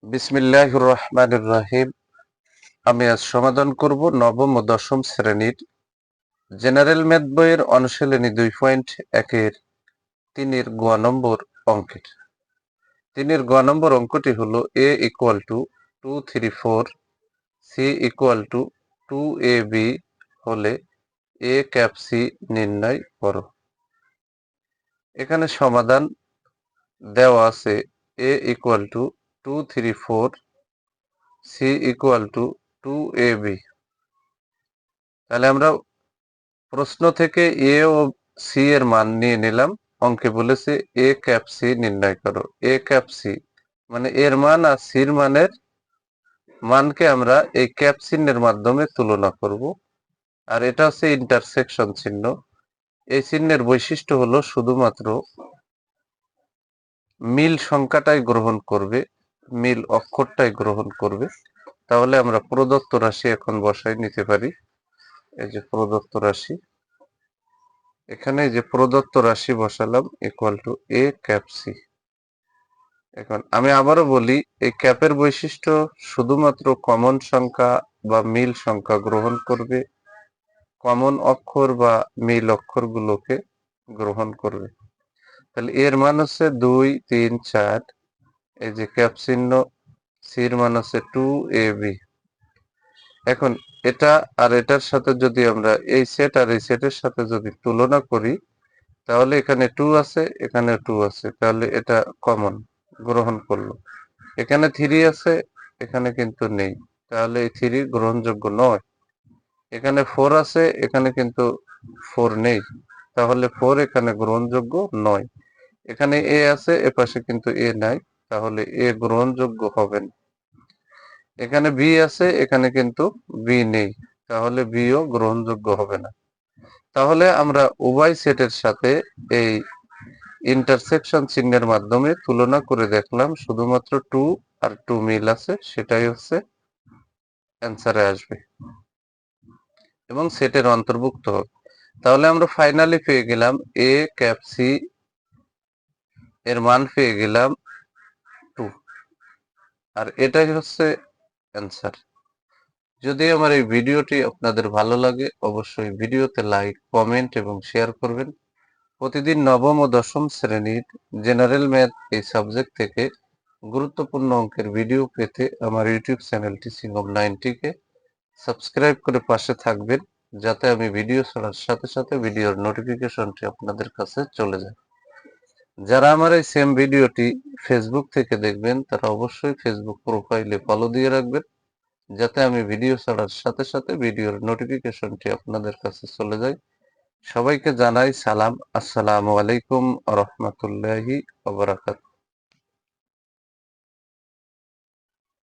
বিসমিল্লাহির রহমানির রহিম। আমি আজ সমাধান করব নবম ও দশম শ্রেণীর জেনারেল ম্যাথ বইয়ের অনুশীলনী 2.1-এর 3-এর গ নম্বর অঙ্কের। 3-এর গ নম্বর অঙ্কটি হলো a equal to 234 c equal to 2ab হলে a ক্যাপ c নির্ণয় করো। এখানে সমাধান দেওয়া আছে a equal to 234 c equal to 2ab। তাহলে আমরা প্রশ্ন থেকে এ ও সি এর মান নিয়ে নিলাম। অঙ্কে বলেছে এ ক্যাপ সি নির্ণয় করো। এ ক্যাপ সি মানে এর মান আর সির মানকে আমরা এই ক্যাপ চিহ্নের মাধ্যমে তুলনা করব। আর এটা হচ্ছে ইন্টারসেকশন চিহ্ন। এই চিহ্নের বৈশিষ্ট্য হলো শুধুমাত্র মিল সংখ্যাটাই গ্রহণ করবে, মিল অক্ষরটাই গ্রহণ করবে। তাহলে আমরা প্রদত্ত রাশি এখন বসাই নিতে পারি। এই যে প্রদত্ত রাশি, এখানে যে প্রদত্ত রাশি বসালাম equal to A cap C. এখন আমি আবারও বলি, এই ক্যাপের বৈশিষ্ট্য শুধুমাত্র কমন সংখ্যা বা মিল সংখ্যা গ্রহণ করবে, কমন অক্ষর বা মিল অক্ষরগুলোকে গ্রহণ করবে। তাহলে এর মান হচ্ছে 2 3 4, এই যে ক্যাপ চিহ্ন, সির মান হচ্ছে 2ab। এখন এটা আর এটার সাথে যদি আমরা এই সেট আর এই সেটের সাথে যদি তুলনা করি, তাহলে এখানে 2 আছে, এখানে 2 আছে, তাহলে এটা কমন গ্রহণ করলো। এখানে 3 আছে, এখানে কিন্তু নেই, তাহলে এই 3 গ্রহণযোগ্য নয়। এখানে 4 আছে, এখানে কিন্তু 4 নেই, তাহলে 4 এখানে গ্রহণযোগ্য নয়। এখানে এ আছে, এপাশে কিন্তু এ নাই, তাহলে এ গ্রহণযোগ্য হবে না। এখানে বি আছে, এখানে কিন্তু বি নেই, তাহলে বিও গ্রহণযোগ্য হবে না। তাহলে আমরা উভয় সেটের সাথে এই ইন্টারসেকশন চিহ্নের মাধ্যমে তুলনা করে দেখলাম, শুধুমাত্র 2 আর 2 মিল আছে, সেটাই হচ্ছে অ্যান্সারে আসবে এবং সেটের অন্তর্ভুক্ত হবে। তাহলে আমরা ফাইনালি পেয়ে গেলাম এ ক্যাপ সি এর মান পেয়ে গেলাম 2, আর এটাই হচ্ছে অ্যান্সার। যদি আমার এই ভিডিওটি আপনাদের ভালো লাগে, অবশ্যই ভিডিওতে লাইক, কমেন্ট এবং শেয়ার করবেন। প্রতিদিন নবম ও দশম শ্রেণীর জেনারেল ম্যাথ এই সাবজেক্ট থেকে গুরুত্বপূর্ণ অঙ্কের ভিডিও পেতে আমার ইউটিউব চ্যানেলটি সিঙ্গম 90-কে সাবস্ক্রাইব করে পাশে থাকবেন, যাতে আমি ভিডিও ছাড়ার সাথে সাথে ভিডিওর নোটিফিকেশনটি আপনাদের কাছে চলে যায়। যারা আমার এই সেম ভিডিওটি ফেসবুক থেকে দেখবেন, তারা অবশ্যই ফেসবুক প্রোফাইলে ফলো দিয়ে রাখবেন, যাতে আমি ভিডিও ছাড়ার সাথে সাথে ভিডিওর নোটিফিকেশনটি আপনাদের কাছে চলে যায়। সবাইকে জানাই সালাম, আসসালামু আলাইকুম ওয়া রাহমাতুল্লাহি ওয়া বারাকাতুহু।